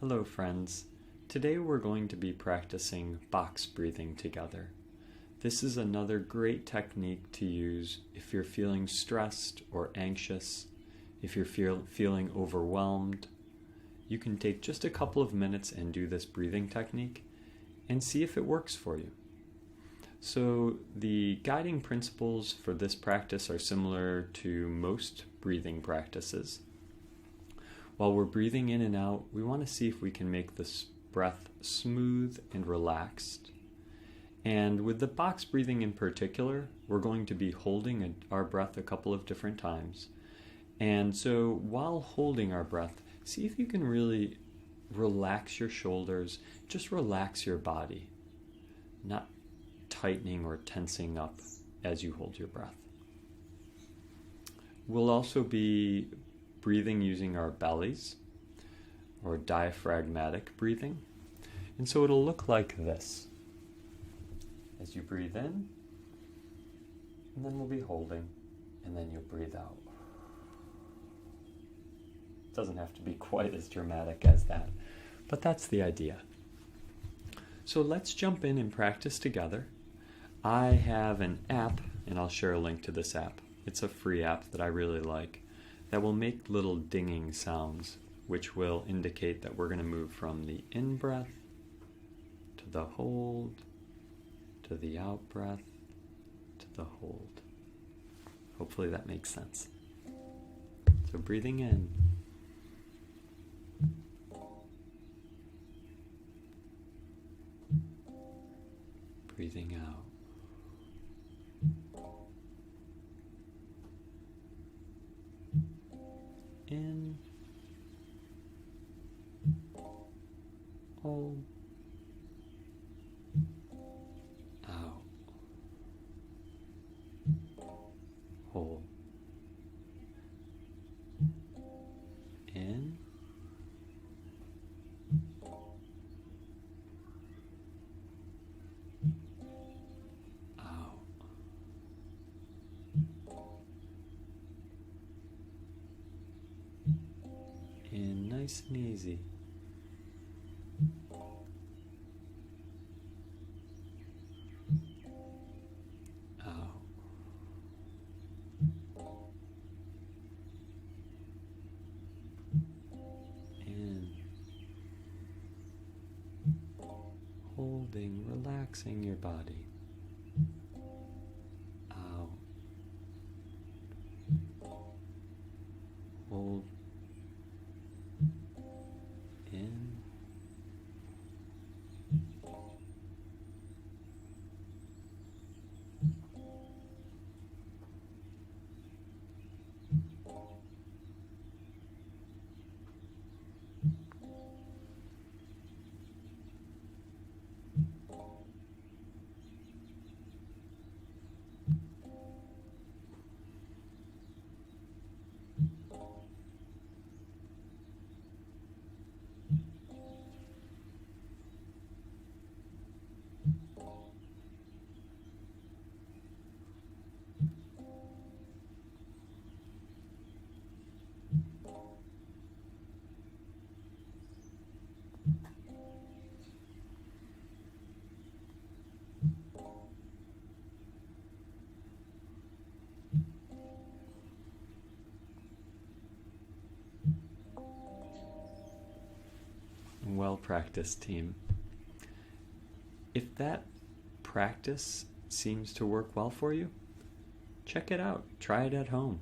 Hello friends. Today we're going to be practicing box breathing together. This is another great technique to use if you're feeling stressed or anxious, if you're feeling overwhelmed. You can take just a couple of minutes and do this breathing technique and see if it works for you. So the guiding principles for this practice are similar to most breathing practices. While we're breathing in and out, we want to see if we can make this breath smooth and relaxed. And with the box breathing in particular, we're going to be holding our breath a couple of different times. And so while holding our breath, see if you can really relax your shoulders, just relax your body, not tightening or tensing up as you hold your breath. We'll also be breathing using our bellies, or diaphragmatic breathing. And so it'll look like this. As you breathe in, and then we'll be holding, and then you'll breathe out. It doesn't have to be quite as dramatic as that, but that's the idea. So let's jump in and practice together. I have an app, and I'll share a link to this app. It's a free app that I really like that will make little dinging sounds, which will indicate that we're going to move from the in-breath to the hold, to the out-breath, to the hold. Hopefully that makes sense. So breathing in. Breathing out. In, hold, out, hold, in, out. In nice and easy. Out. In. Holding, relaxing your body. Out. Hold. In, well practiced, team. If that practice seems to work well for you, check it out. Try it at home.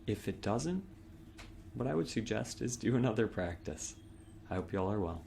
If it doesn't, what I would suggest is do another practice. I hope you all are well.